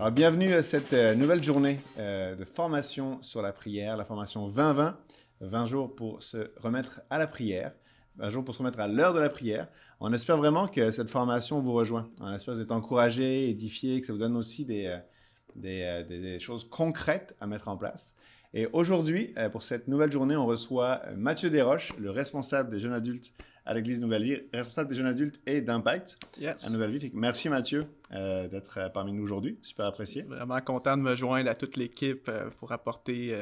Alors, bienvenue à cette nouvelle journée de formation sur la prière, la formation 20-20, 20 jours pour se remettre à la prière, 20 jours pour se remettre à l'heure de la prière. On espère vraiment que cette formation vous rejoint. On espère que vous êtes encouragés, édifiés, que ça vous donne aussi des choses concrètes à mettre en place. Et aujourd'hui, pour cette nouvelle journée, on reçoit Mathieu Desroches, le responsable des jeunes adultes à l'Église Nouvelle Vie, responsable des jeunes adultes et d'Impact à Nouvelle Vie. Merci Mathieu d'être parmi nous aujourd'hui, super apprécié. Vraiment content de me joindre à toute l'équipe pour apporter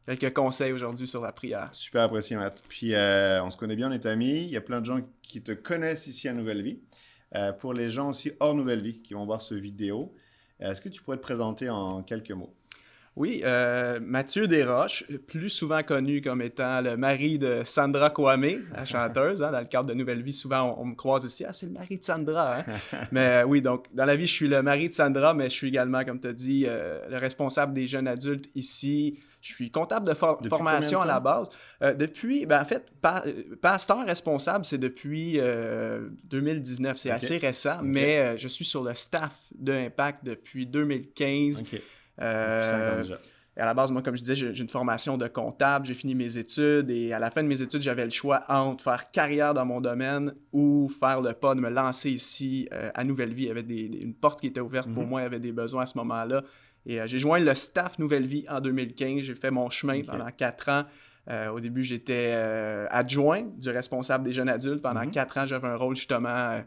quelques conseils aujourd'hui sur la prière. Super apprécié Matt. Puis on se connaît bien, on est amis, il y a plein de gens qui te connaissent ici à Nouvelle Vie. Pour les gens aussi hors Nouvelle Vie qui vont voir ce vidéo, est-ce que tu pourrais te présenter en quelques mots? Oui, Mathieu Desroches, plus souvent connu comme étant le mari de Sandra Kwame, la chanteuse. Dans le cadre de Nouvelle Vie, souvent on me croise aussi. « Ah, c'est le mari de Sandra! » Mais oui, donc dans la vie, je suis le mari de Sandra, mais je suis également, comme tu as dit, le responsable des jeunes adultes ici. Je suis comptable de formation à la base. Depuis, en fait, pasteur responsable, c'est depuis 2019. C'est assez récent, mais je suis sur le staff de Impact depuis 2015. Et à la base, moi, comme je disais, j'ai une formation de comptable, j'ai fini mes études et à la fin de mes études, j'avais le choix entre faire carrière dans mon domaine ou faire le pas de me lancer ici à Nouvelle Vie. Il y avait une porte qui était ouverte pour moi, il y avait des besoins à ce moment-là. Et j'ai joint le staff Nouvelle Vie en 2015, j'ai fait mon chemin pendant 4 ans. Au début, j'étais adjoint du responsable des jeunes adultes. Pendant 4 ans, j'avais un rôle justement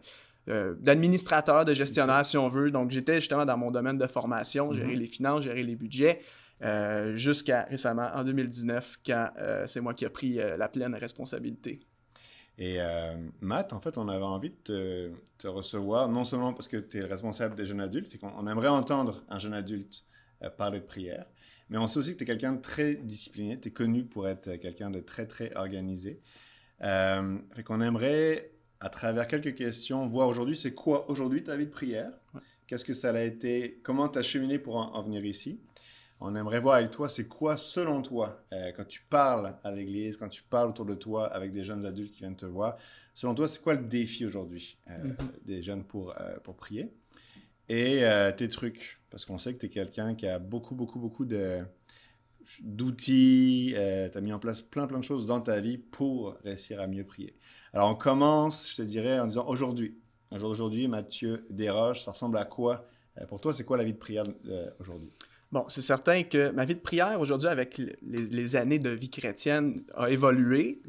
d'administrateur, de gestionnaire, si on veut. Donc, j'étais justement dans mon domaine de formation, gérer les finances, gérer les budgets, jusqu'à récemment, en 2019, quand c'est moi qui ai pris la pleine responsabilité. Et Matt, en fait, on avait envie de te recevoir, non seulement parce que tu es le responsable des jeunes adultes, fait qu'on aimerait entendre un jeune adulte parler de prière, mais on sait aussi que tu es quelqu'un de très discipliné, tu es connu pour être quelqu'un de très, très organisé. Fait qu'on aimerait, à travers quelques questions, voir aujourd'hui, c'est quoi aujourd'hui ta vie de prière? Qu'est-ce que ça a été? Comment tu as cheminé pour en venir ici? On aimerait voir avec toi, c'est quoi selon toi, quand tu parles à l'église, quand tu parles autour de toi avec des jeunes adultes qui viennent te voir, selon toi, c'est quoi le défi aujourd'hui des jeunes pour prier? Et tes trucs, parce qu'on sait que tu es quelqu'un qui a beaucoup d'outils, tu as mis en place plein de choses dans ta vie pour réussir à mieux prier. Alors on commence, je te dirais, en disant aujourd'hui, Mathieu Desroches, ça ressemble à quoi? Pour toi, c'est quoi la vie de prière aujourd'hui? Bon, c'est certain que ma vie de prière aujourd'hui, avec les années de vie chrétienne, a évolué.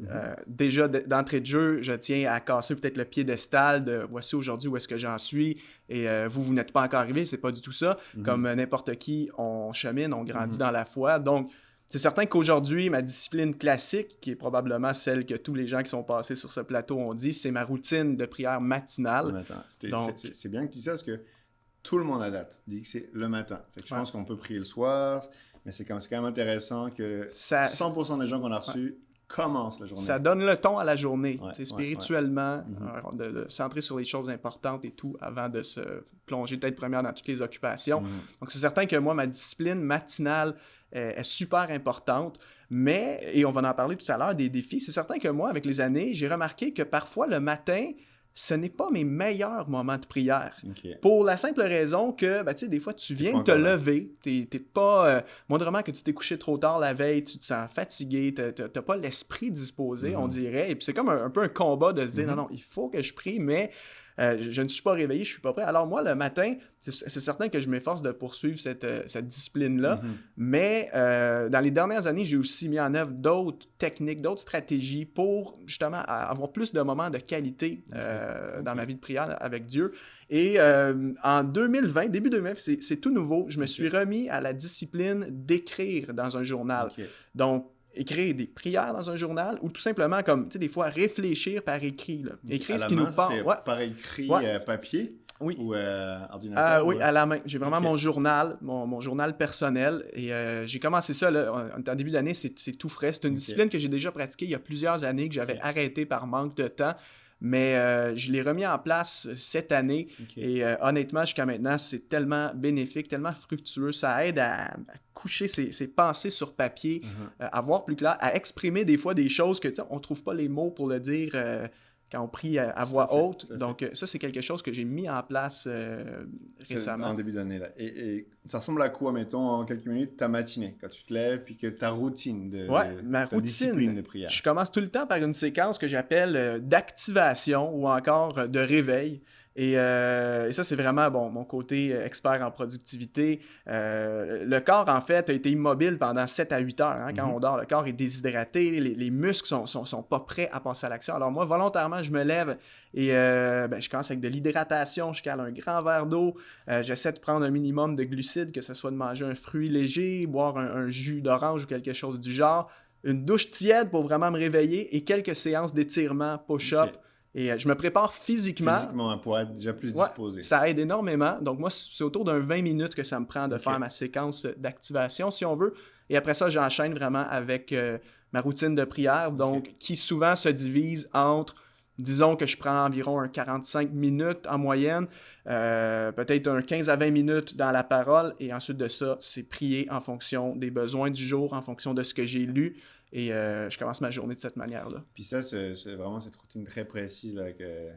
Déjà, d'entrée de jeu, je tiens à casser peut-être le piédestal de « voici aujourd'hui où est-ce que j'en suis » et vous n'êtes pas encore arrivé, c'est pas du tout ça. Comme n'importe qui, on chemine, on grandit dans la foi. Donc, c'est certain qu'aujourd'hui, ma discipline classique, qui est probablement celle que tous les gens qui sont passés sur ce plateau ont dit, c'est ma routine de prière matinale. C'est bien que tu dises ça, parce que tout le monde à date dit que c'est le matin. Fait que je pense qu'on peut prier le soir, mais c'est quand même intéressant que 100% des gens qu'on a reçus commencent la journée. Ça donne le ton à la journée, spirituellement, de centrer sur les choses importantes et tout, avant de se plonger tête première dans toutes les occupations. Donc c'est certain que moi, ma discipline matinale est super importante, mais, et on va en parler tout à l'heure, des défis, c'est certain que moi, avec les années, j'ai remarqué que parfois le matin, ce n'est pas mes meilleurs moments de prière. Pour la simple raison que, tu sais, des fois, tu viens de te lever, t'es pas... moindrement que tu t'es couché trop tard la veille, tu te sens fatigué, t'as pas l'esprit disposé, on dirait. Et puis c'est comme un peu un combat de se dire, non, il faut que je prie, mais je ne suis pas réveillé, je suis pas prêt. Alors moi, le matin, c'est certain que je m'efforce de poursuivre cette discipline-là, mais dans les dernières années, j'ai aussi mis en œuvre d'autres techniques, d'autres stratégies pour justement avoir plus de moments de qualité dans ma vie de prière avec Dieu. Et en 2020, début 2020, c'est tout nouveau, je me suis remis à la discipline d'écrire dans un journal. Donc, écrire des prières dans un journal ou tout simplement comme, tu sais, des fois, réfléchir par écrit. Là. Écrire ce qui nous parle. Par écrit papier ou ordinateur? Oui, à la main. J'ai vraiment mon journal, mon journal personnel. Et j'ai commencé ça, là, en début d'année, c'est tout frais. C'est une discipline que j'ai déjà pratiquée il y a plusieurs années, que j'avais arrêtée par manque de temps. Mais je l'ai remis en place cette année et honnêtement, jusqu'à maintenant, c'est tellement bénéfique, tellement fructueux. Ça aide à coucher ses pensées sur papier, à voir plus clair, à exprimer des fois des choses que on ne trouve pas les mots pour le dire quand on prie à voix haute. Tout à fait. Donc, ça, c'est quelque chose que j'ai mis en place récemment. En début d'année, là. Et ça ressemble à quoi, mettons, en quelques minutes, ta matinée, quand tu te lèves, puis que ta routine Ma ta discipline de routine, prière? je commence tout le temps par une séquence que j'appelle d'activation ou encore de réveil. Et ça, c'est vraiment mon côté expert en productivité. Le corps, en fait, a été immobile pendant 7 à 8 heures. Hein, quand on dort, le corps est déshydraté, les muscles sont pas prêts à passer à l'action. Alors moi, volontairement, je me lève et je commence avec de l'hydratation. Je cale un grand verre d'eau. J'essaie de prendre un minimum de glucides, que ce soit de manger un fruit léger, boire un jus d'orange ou quelque chose du genre. Une douche tiède pour vraiment me réveiller et quelques séances d'étirement, push-up. Ok. Et je me prépare physiquement. Physiquement, pour être déjà plus disposé. Ça aide énormément. Donc moi, c'est autour d'un 20 minutes que ça me prend de faire ma séquence d'activation, si on veut. Et après ça, j'enchaîne vraiment avec ma routine de prière, donc qui souvent se divise entre, disons que je prends environ un 45 minutes en moyenne, peut-être un 15 à 20 minutes dans la parole, et ensuite de ça, c'est prier en fonction des besoins du jour, en fonction de ce que j'ai lu. Et je commence ma journée de cette manière-là. Puis ça, c'est vraiment cette routine très précise, là, que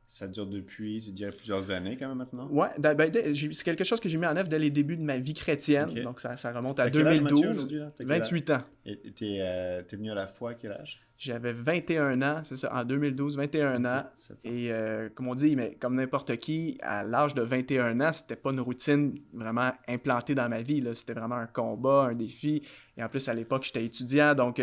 ça dure depuis, tu dirais, plusieurs années quand même maintenant? Ouais, c'est quelque chose que j'ai mis en œuvre dès les débuts de ma vie chrétienne. Ok. Donc ça remonte à T'as quel âge, Mathieu, 2012. aujourd'hui, là? T'as quel 28 ans. Et t'es venu à la foi à quel âge? J'avais 21 ans, c'est ça, en 2012, 21 ans. Et comme on dit, mais comme n'importe qui, à l'âge de 21 ans, c'était pas une routine vraiment implantée dans ma vie, là. C'était vraiment un combat, un défi. Et en plus, à l'époque, j'étais étudiant, donc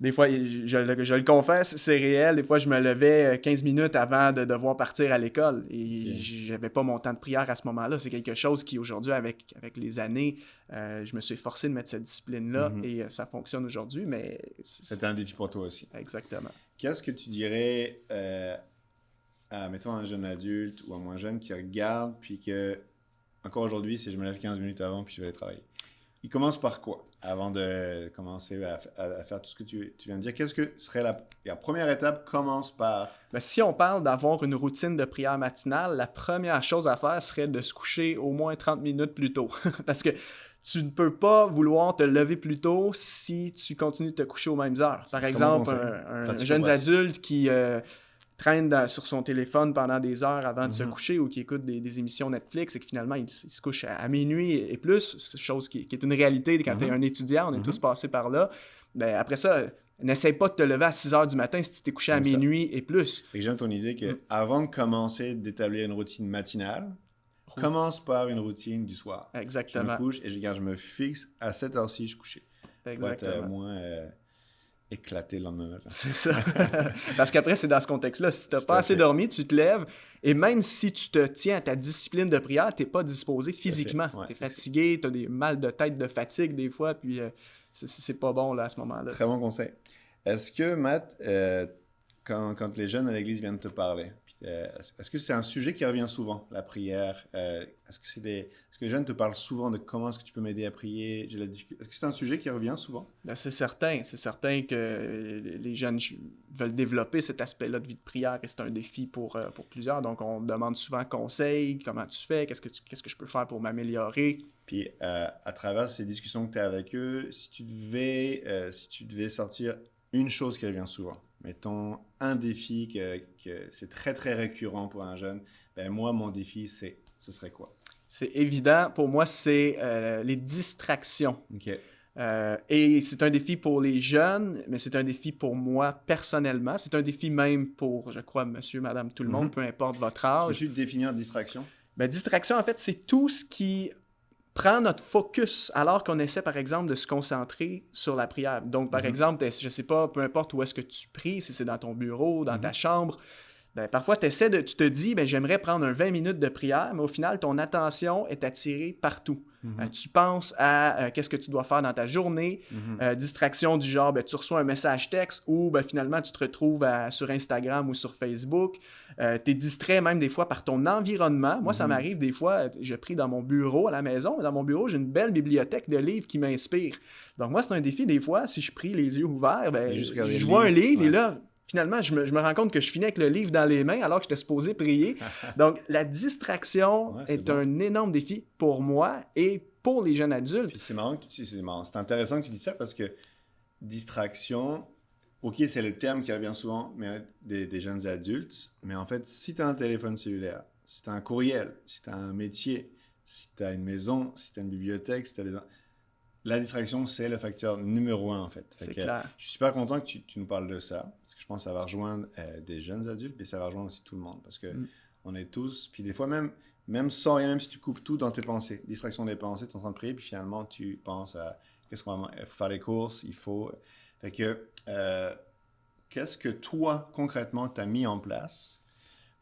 des fois, je le confesse, c'est réel. Des fois, je me levais 15 minutes avant de devoir partir à l'école. Et j'avais pas mon temps de prière à ce moment-là. C'est quelque chose qui, aujourd'hui, avec les années, je me suis forcé de mettre cette discipline-là. Et ça fonctionne aujourd'hui, mais... C'était un défi pour toi aussi. Exactement. Qu'est-ce que tu dirais à, mettons, un jeune adulte ou un moins jeune qui regarde, puis que, encore aujourd'hui, si je me lève 15 minutes avant, puis je vais aller travailler? Il commence par quoi avant de commencer à faire tout ce que tu viens de dire? Qu'est-ce que serait la première étape? Commence par... Ben, si on parle d'avoir une routine de prière matinale, la première chose à faire serait de se coucher au moins 30 minutes plus tôt. Parce que tu ne peux pas vouloir te lever plus tôt si tu continues de te coucher aux mêmes heures. Par exemple, un jeune adulte qui... traîne sur son téléphone pendant des heures avant de se coucher ou qui écoute des émissions Netflix et que finalement il se couche à minuit et plus, chose qui est une réalité quand tu es un étudiant, on est tous passés par là. Ben, après ça, n'essaie pas de te lever à 6 heures du matin si tu t'es couché à minuit et plus. Et j'aime ton idée qu'avant de commencer d'établir une routine matinale, commence par une routine du soir. Exactement. Je me couche et je me fixe à cette heure-ci, je suis couché. Exactement. Pour être moins... éclaté le lendemain matin. C'est ça. Parce qu'après, c'est dans ce contexte-là. Si tu n'as pas assez dormi, tu te lèves et même si tu te tiens à ta discipline de prière, tu n'es pas disposé physiquement. Tu es fatigué, tu as des mal de tête, de fatigue des fois, puis c'est pas bon là, à ce moment-là. Très bon conseil. Est-ce que, Matt, quand les jeunes à l'église viennent te parler, est-ce que c'est un sujet qui revient souvent, la prière? Est-ce que les jeunes te parlent souvent de comment est-ce que tu peux m'aider à prier? Est-ce que c'est un sujet qui revient souvent? Ben, c'est certain que les jeunes veulent développer cet aspect-là de vie de prière et c'est un défi pour plusieurs. Donc, on demande souvent conseil, comment tu fais, qu'est-ce que je peux faire pour m'améliorer. Puis, à travers ces discussions que tu as avec eux, si tu devais sortir une chose qui revient souvent, mettons un défi que c'est très, très récurrent pour un jeune, ben moi, mon défi, ce serait quoi? C'est évident. Pour moi, c'est les distractions. OK. Et c'est un défi pour les jeunes, mais c'est un défi pour moi personnellement. C'est un défi même pour, je crois, monsieur, madame, tout le monde, peu importe votre âge. Peux-tu définir distraction? Ben, distraction, en fait, c'est tout ce qui prend notre focus alors qu'on essaie, par exemple, de se concentrer sur la prière. Donc, par exemple, je ne sais pas, peu importe où est-ce que tu pries, si c'est dans ton bureau, dans ta chambre, ben, parfois, tu te dis, ben, j'aimerais prendre un 20 minutes de prière, mais au final, ton attention est attirée partout. Tu penses à qu'est-ce que tu dois faire dans ta journée, distraction du genre, ben, tu reçois un message texte ou ben, finalement, tu te retrouves sur Instagram ou sur Facebook. Tu es distrait même des fois par ton environnement. Moi, ça m'arrive des fois, je prie dans mon bureau à la maison, mais dans mon bureau, j'ai une belle bibliothèque de livres qui m'inspirent. Donc moi, c'est un défi des fois, si je prie les yeux ouverts, ben, je vois un livre et là, finalement, je me rends compte que je finis avec le livre dans les mains alors que j'étais supposé prier. Donc, la distraction est un énorme défi pour moi et pour les jeunes adultes. Puis c'est marrant, c'est intéressant que tu dis ça parce que distraction, OK, c'est le terme qui revient souvent mais des jeunes adultes, mais en fait, si tu as un téléphone cellulaire, si tu as un courriel, si tu as un métier, si tu as une maison, si tu as une bibliothèque, si tu as des... La distraction, c'est le facteur numéro 1, en fait. C'est clair. Je suis super content que tu nous parles de ça, parce que je pense que ça va rejoindre des jeunes adultes, mais ça va rejoindre aussi tout le monde, parce que on est tous, puis des fois même sans rien, même si tu coupes tout dans tes pensées, distraction des pensées, tu es en train de prier, puis finalement, tu penses à qu'est-ce qu'on va faire les courses, il faut... Fait que, qu'est-ce que toi, concrètement, tu as mis en place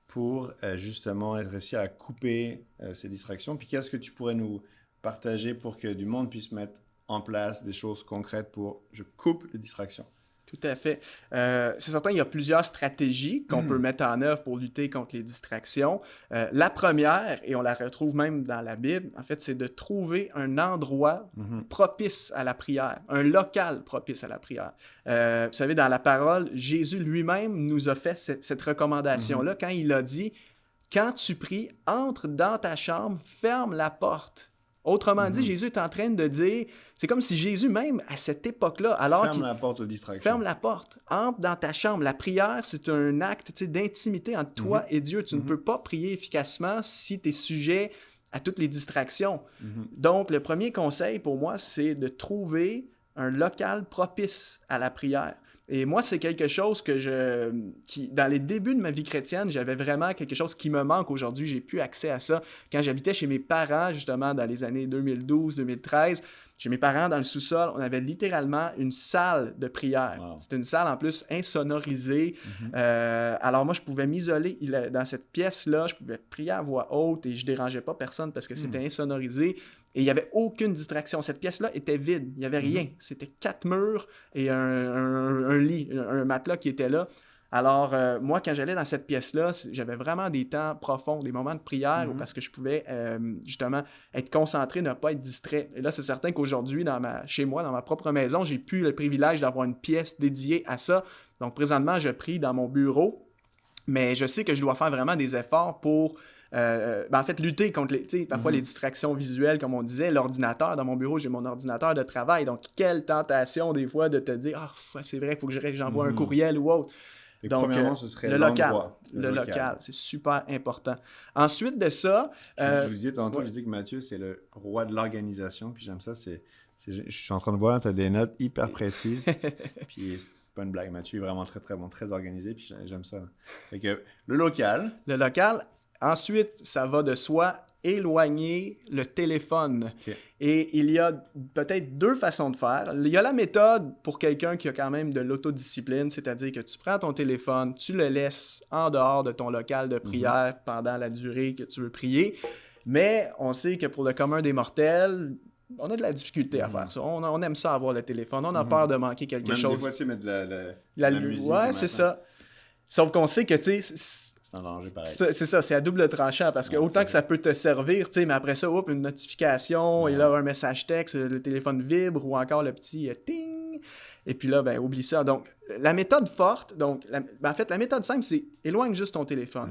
pour justement réussir à couper ces distractions, puis qu'est-ce que tu pourrais nous partager pour que du monde puisse mettre en place des choses concrètes pour je coupe les distractions. Tout à fait. C'est certain, il y a plusieurs stratégies qu'on peut mettre en œuvre pour lutter contre les distractions. La première, et on la retrouve même dans la Bible, en fait, c'est de trouver un endroit propice à la prière, un local propice à la prière. Vous savez, dans la parole, Jésus lui-même nous a fait cette recommandation-là quand il a dit « Quand tu pries, entre dans ta chambre, ferme la porte. » Autrement dit, Jésus est en train de dire, c'est comme si Jésus même, à cette époque-là, alors ferme la porte aux distractions. Ferme la porte, entre dans ta chambre. La prière, c'est un acte d'intimité entre toi et Dieu. Tu ne peux pas prier efficacement si tu es sujet à toutes les distractions. Donc, le premier conseil pour moi, c'est de trouver un local propice à la prière. Et moi, c'est quelque chose qui, dans les débuts de ma vie chrétienne, j'avais vraiment quelque chose qui me manque aujourd'hui. J'ai plus accès à ça. Quand j'habitais chez mes parents, justement, dans les années 2012-2013, chez mes parents, dans le sous-sol, on avait littéralement une salle de prière. Wow. C'était une salle, en plus, insonorisée. Alors moi, je pouvais m'isoler dans cette pièce-là. Je pouvais prier à voix haute et je dérangeais pas personne parce que c'était insonorisé. Et il n'y avait aucune distraction. Cette pièce-là était vide. Il n'y avait rien. C'était 4 murs et un lit, un matelas qui était là. Alors, moi, quand j'allais dans cette pièce-là, j'avais vraiment des temps profonds, des moments de prière parce que je pouvais justement être concentré, ne pas être distrait. Et là, c'est certain qu'aujourd'hui, chez moi, dans ma propre maison, j'ai plus le privilège d'avoir une pièce dédiée à ça. Donc, présentement, je prie dans mon bureau, mais je sais que je dois faire vraiment des efforts pour... en fait, lutter contre parfois les distractions visuelles, comme on disait, l'ordinateur. Dans mon bureau, j'ai mon ordinateur de travail. Donc, quelle tentation des fois de te dire « Ah, c'est vrai, il faut que j'envoie un courriel ou autre. » Donc, premièrement, ce serait le local, c'est super important. Ensuite de ça... je vous disais tantôt, je dis que Mathieu, c'est le roi de l'organisation. Puis j'aime ça, je suis en train de voir, tu as des notes hyper précises. Puis c'est pas une blague, Mathieu est vraiment très, très bon, très organisé. Puis j'aime ça. Fait que le local... Ensuite, ça va de soi, éloigner le téléphone. Okay. Et il y a peut-être 2 façons de faire. Il y a la méthode pour quelqu'un qui a quand même de l'autodiscipline, c'est-à-dire que tu prends ton téléphone, tu le laisses en dehors de ton local de prière pendant la durée que tu veux prier. Mais on sait que pour le commun des mortels, on a de la difficulté à faire ça. On aime ça avoir le téléphone. On a peur de manquer quelque chose. Des fois, tu mets de la musique. Ouais, c'est ça. Sauf qu'on sait que, tu sais... C'est un danger pareil. C'est ça, c'est à double tranchant parce que autant que ça peut te servir, tu sais, mais après ça, une notification, et là, un message texte, le téléphone vibre ou encore le petit ting. Et puis là, oublie ça. Donc, la méthode forte, en fait, la méthode simple, c'est éloigne juste ton téléphone.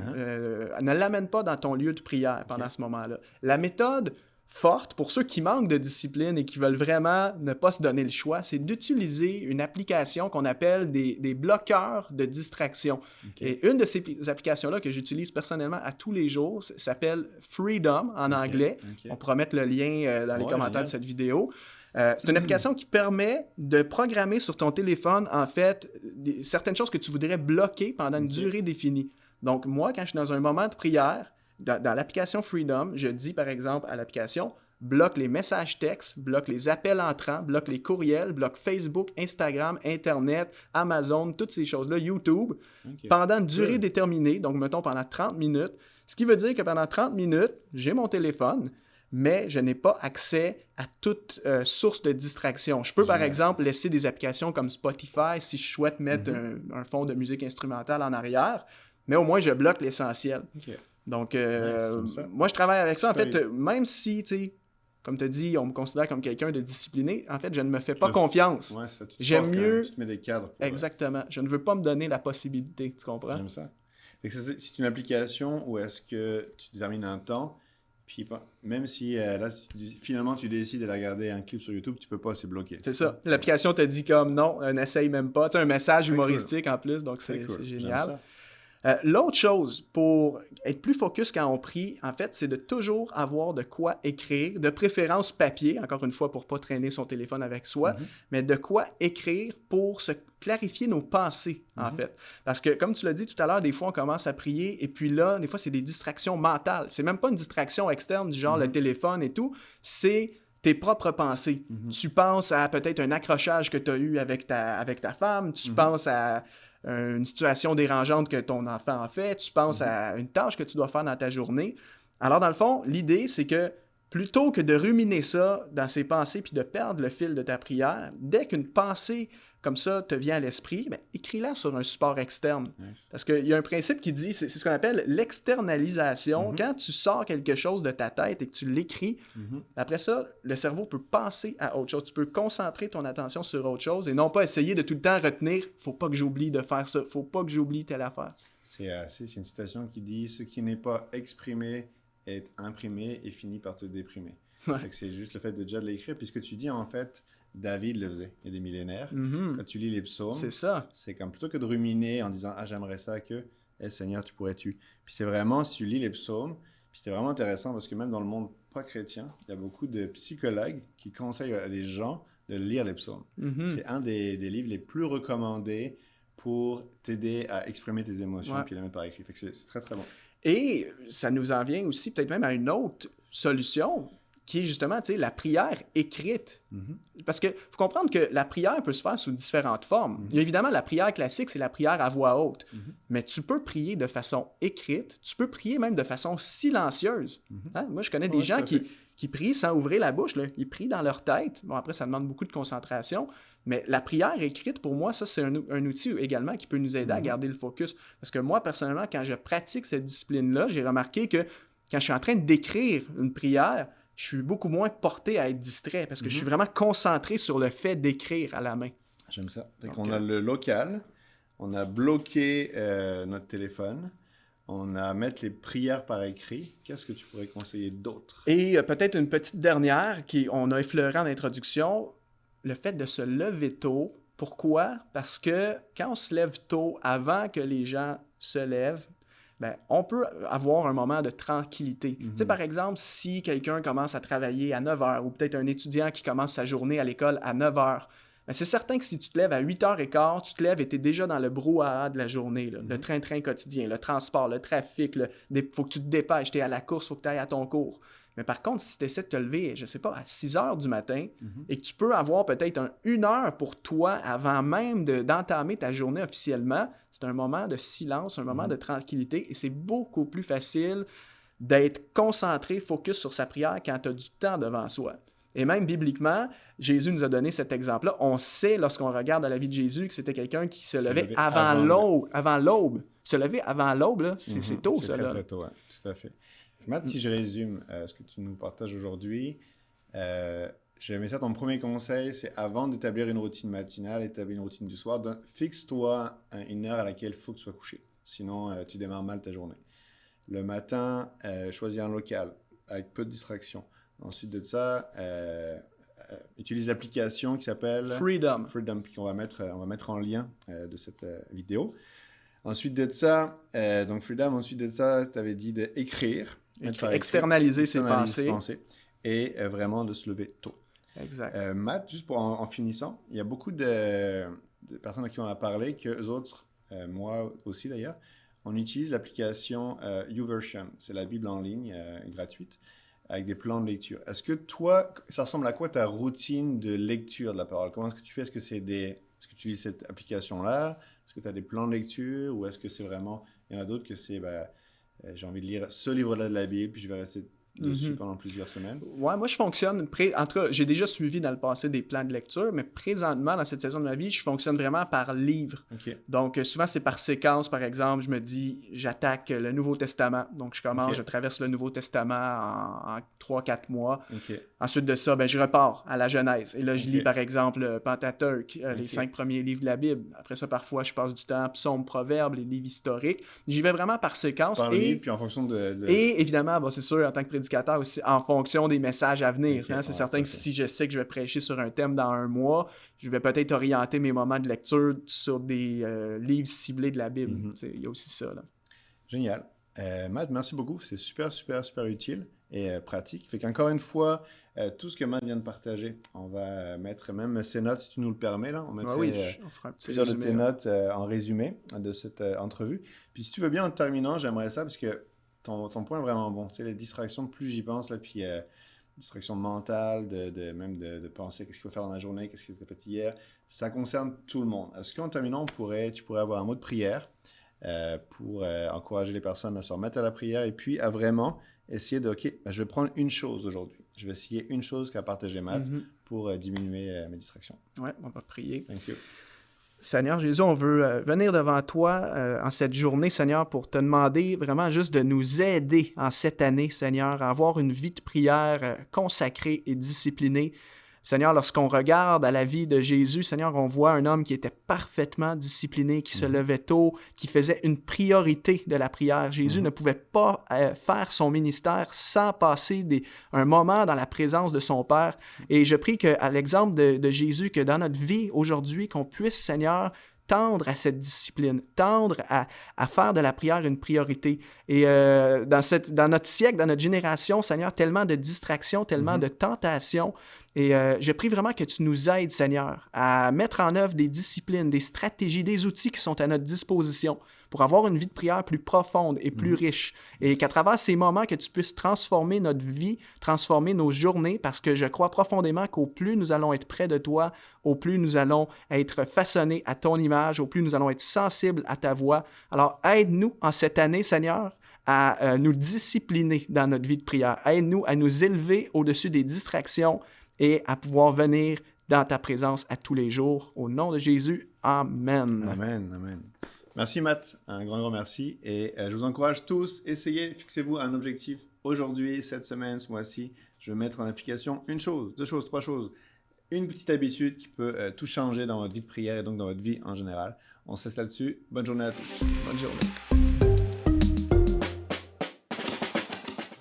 Ne l'amène pas dans ton lieu de prière pendant ce moment-là. La méthode forte, pour ceux qui manquent de discipline et qui veulent vraiment ne pas se donner le choix, c'est d'utiliser une application qu'on appelle des bloqueurs de distraction. Et une de ces applications-là que j'utilise personnellement à tous les jours s'appelle Freedom en anglais. On pourra mettre le lien dans les commentaires de cette vidéo. C'est une application qui permet de programmer sur ton téléphone, en fait, certaines choses que tu voudrais bloquer pendant une durée définie. Donc, moi, quand je suis dans un moment de prière, dans l'application Freedom, je dis par exemple à l'application « bloque les messages textes, bloque les appels entrants, bloque les courriels, bloque Facebook, Instagram, Internet, Amazon, toutes ces choses-là, YouTube, pendant une durée déterminée, donc mettons pendant 30 minutes. Ce qui veut dire que pendant 30 minutes, j'ai mon téléphone, mais je n'ai pas accès à toute source de distraction. Je peux par exemple laisser des applications comme Spotify si je souhaite mettre un fond de musique instrumentale en arrière, mais au moins je bloque l'essentiel. Donc, moi, je travaille avec ça. En fait, même si, tu sais, comme tu as dit, on me considère comme quelqu'un de discipliné, en fait, je ne me fais pas confiance. Ouais, j'aime mieux... Tu te mets des cadres. Exactement. Je ne veux pas me donner la possibilité, tu comprends? J'aime ça. C'est une application où est-ce que tu détermines un temps Puis même si là, finalement, tu décides de regarder un clip sur YouTube, tu peux pas, c'est bloqué. C'est ça. L'application te dit comme non, n'essaye même pas. Tu sais, un message humoristique en plus, donc c'est cool. génial. L'autre chose, pour être plus focus quand on prie, en fait, c'est de toujours avoir de quoi écrire, de préférence papier, encore une fois, pour ne pas traîner son téléphone avec soi, mais de quoi écrire pour se clarifier nos pensées, en fait. Parce que, comme tu l'as dit tout à l'heure, des fois, on commence à prier, et puis là, des fois, c'est des distractions mentales. C'est même pas une distraction externe, du genre le téléphone et tout, c'est tes propres pensées. Tu penses à peut-être un accrochage que tu as eu avec ta femme, tu penses à une situation dérangeante que ton enfant a fait, tu penses à une tâche que tu dois faire dans ta journée. Alors, dans le fond, l'idée, c'est que plutôt que de ruminer ça dans ses pensées puis de perdre le fil de ta prière, dès qu'une pensée comme ça te vient à l'esprit, ben, écris-la sur un support externe. Nice. Parce qu'il y a un principe qui dit, c'est ce qu'on appelle l'externalisation. Quand tu sors quelque chose de ta tête et que tu l'écris, après ça, le cerveau peut penser à autre chose. Tu peux concentrer ton attention sur autre chose et non pas essayer de tout le temps retenir « faut pas que j'oublie de faire ça, faut pas que j'oublie telle affaire ». C'est une citation qui dit « ce qui n'est pas exprimé est imprimé et finit par te déprimer ». C'est juste le fait de déjà de l'écrire, puisque tu dis en fait... David le faisait, il y a des millénaires. Quand tu lis les psaumes, c'est comme plutôt que de ruminer en disant « Ah, j'aimerais ça que, Seigneur, tu pourrais-tu ». Puis c'est vraiment, si tu lis les psaumes, puis c'était vraiment intéressant parce que même dans le monde pas chrétien, il y a beaucoup de psychologues qui conseillent à des gens de lire les psaumes. C'est un des livres les plus recommandés pour t'aider à exprimer tes émotions puis les mettre par écrit. Fait que c'est très, très bon. Et ça nous en vient aussi peut-être même à une autre solution qui est justement, tu sais, la prière écrite. Parce qu'il faut comprendre que la prière peut se faire sous différentes formes. Il y a évidemment la prière classique, c'est la prière à voix haute. Mais tu peux prier de façon écrite, tu peux prier même de façon silencieuse. Hein? Moi, je connais des gens qui prient sans ouvrir la bouche. Là. Ils prient dans leur tête. Bon, après, ça demande beaucoup de concentration. Mais la prière écrite, pour moi, ça, c'est un outil également qui peut nous aider à garder le focus. Parce que moi, personnellement, quand je pratique cette discipline-là, j'ai remarqué que quand je suis en train d'écrire une prière, je suis beaucoup moins porté à être distrait parce que je suis vraiment concentré sur le fait d'écrire à la main. J'aime ça. On a le local, on a bloqué notre téléphone, on a mettre les prières par écrit. Qu'est-ce que tu pourrais conseiller d'autre? Et peut-être une petite dernière qu'on a effleurée en introduction, le fait de se lever tôt. Pourquoi? Parce que quand on se lève tôt, avant que les gens se lèvent, ben, on peut avoir un moment de tranquillité. Tu sais, par exemple, si quelqu'un commence à travailler à 9h ou peut-être un étudiant qui commence sa journée à l'école à 9h, ben, c'est certain que si tu te lèves à 8h15, tu te lèves et tu es déjà dans le brouhaha de la journée, là, le train-train quotidien, le transport, le trafic, il faut que tu te dépêches, tu es à la course, il faut que tu ailles à ton cours. Mais par contre, si tu essaies de te lever, je ne sais pas, à 6h du matin et que tu peux avoir peut-être une heure pour toi avant même d'entamer ta journée officiellement, c'est un moment de silence, un moment de tranquillité et c'est beaucoup plus facile d'être concentré, focus sur sa prière quand tu as du temps devant soi. Et même bibliquement, Jésus nous a donné cet exemple-là. On sait, lorsqu'on regarde à la vie de Jésus, que c'était quelqu'un qui se levait avant l'aube. Se lever avant l'aube, là, c'est tôt, ça. C'est très tôt, ouais. Tout à fait. Matt, si je résume ce que tu nous partages aujourd'hui, j'ai aimé ça. Ton premier conseil, c'est avant d'établir une routine matinale, établir une routine du soir, fixe-toi une heure à laquelle il faut que tu sois couché. Sinon, tu démarres mal ta journée. Le matin, choisis un local avec peu de distractions. Ensuite de ça, utilise l'application qui s'appelle Freedom, puis on va mettre en lien de cette vidéo. Ensuite de ça, donc Freedom, ensuite de ça, tu avais dit d'écrire. Externaliser ses pensées. Et vraiment de se lever tôt. Exact. Matt, juste pour en finissant, il y a beaucoup de personnes à qui on a parlé, qu'eux autres, moi aussi d'ailleurs, on utilise l'application YouVersion. C'est la Bible en ligne gratuite avec des plans de lecture. Est-ce que toi, ça ressemble à quoi ta routine de lecture de la parole? Comment est-ce que tu fais? Est-ce que tu utilises cette application-là? Est-ce que tu as des plans de lecture? Ou est-ce que c'est vraiment... Il y en a d'autres que c'est... j'ai envie de lire ce livre-là de la Bible, puis je vais rester dessus pendant plusieurs semaines. Ouais, moi je fonctionne, en tout cas, j'ai déjà suivi dans le passé des plans de lecture, mais présentement, dans cette saison de ma vie, je fonctionne vraiment par livre. Okay. Donc, souvent, c'est par séquence, par exemple, je me dis, j'attaque le Nouveau Testament. Donc, je commence, je traverse le Nouveau Testament en 3-4 mois. Ensuite de ça, je repars à la Genèse. Et là, je lis, par exemple, Pentateuque, les 5 premiers livres de la Bible. Après ça, parfois, je passe du temps Psaumes, Proverbes, les livres historiques. J'y vais vraiment par séquence. Par livre, puis en fonction de... Et évidemment, c'est sûr, en tant que prédicateur aussi en fonction des messages à venir. Ok, Hein? ouais, C'est certain que ça, si je sais que je vais prêcher sur un thème dans un mois, je vais peut-être orienter mes moments de lecture sur des livres ciblés de la Bible. Il y a aussi ça. Là. Génial. Matt, merci beaucoup. C'est super, super, super utile et pratique. Fait qu'encore une fois, tout ce que Matt vient de partager, on va mettre même ses notes, si tu nous le permets, là. On mettrait Oui, on fera un petit plusieurs de résumé, tes là. notes en résumé de cette entrevue. Puis si tu veux bien, en terminant, j'aimerais ça parce que ton point est vraiment bon. Tu sais, les distractions, plus j'y pense, là, puis distraction mentale, même de penser qu'est-ce qu'il faut faire dans la journée, qu'est-ce que tu as fait hier, ça concerne tout le monde. Est-ce qu'en terminant, tu pourrais avoir un mot de prière pour encourager les personnes à se remettre à la prière et puis à vraiment essayer de, OK, ben, je vais prendre une chose aujourd'hui. Je vais essayer une chose qu'a partagé Matt pour diminuer mes distractions. Ouais, on va prier. Thank you. Seigneur Jésus, on veut venir devant toi en cette journée, Seigneur, pour te demander vraiment juste de nous aider en cette année, Seigneur, à avoir une vie de prière consacrée et disciplinée. Seigneur, lorsqu'on regarde à la vie de Jésus, Seigneur, on voit un homme qui était parfaitement discipliné, qui se levait tôt, qui faisait une priorité de la prière. Jésus ne pouvait pas faire son ministère sans passer un moment dans la présence de son Père. Et je prie qu'à l'exemple de Jésus, que dans notre vie aujourd'hui, qu'on puisse, Seigneur, tendre à cette discipline, tendre à faire de la prière une priorité. Et dans notre siècle, dans notre génération, Seigneur, tellement de distractions, tellement de tentations. Et je prie vraiment que tu nous aides, Seigneur, à mettre en œuvre des disciplines, des stratégies, des outils qui sont à notre disposition pour avoir une vie de prière plus profonde et plus riche. Et qu'à travers ces moments, que tu puisses transformer notre vie, transformer nos journées, parce que je crois profondément qu'au plus nous allons être près de toi, au plus nous allons être façonnés à ton image, au plus nous allons être sensibles à ta voix. Alors, aide-nous en cette année, Seigneur, à nous discipliner dans notre vie de prière. Aide-nous à nous élever au-dessus des distractions et à pouvoir venir dans ta présence à tous les jours. Au nom de Jésus, Amen. Amen, amen. Merci Matt, un grand, grand merci. Et je vous encourage tous, essayez, fixez-vous un objectif aujourd'hui, cette semaine, ce mois-ci. Je vais mettre en application une chose, 2 choses, 3 choses. Une petite habitude qui peut tout changer dans votre vie de prière et donc dans votre vie en général. On se laisse là-dessus. Bonne journée à tous. Bonne journée.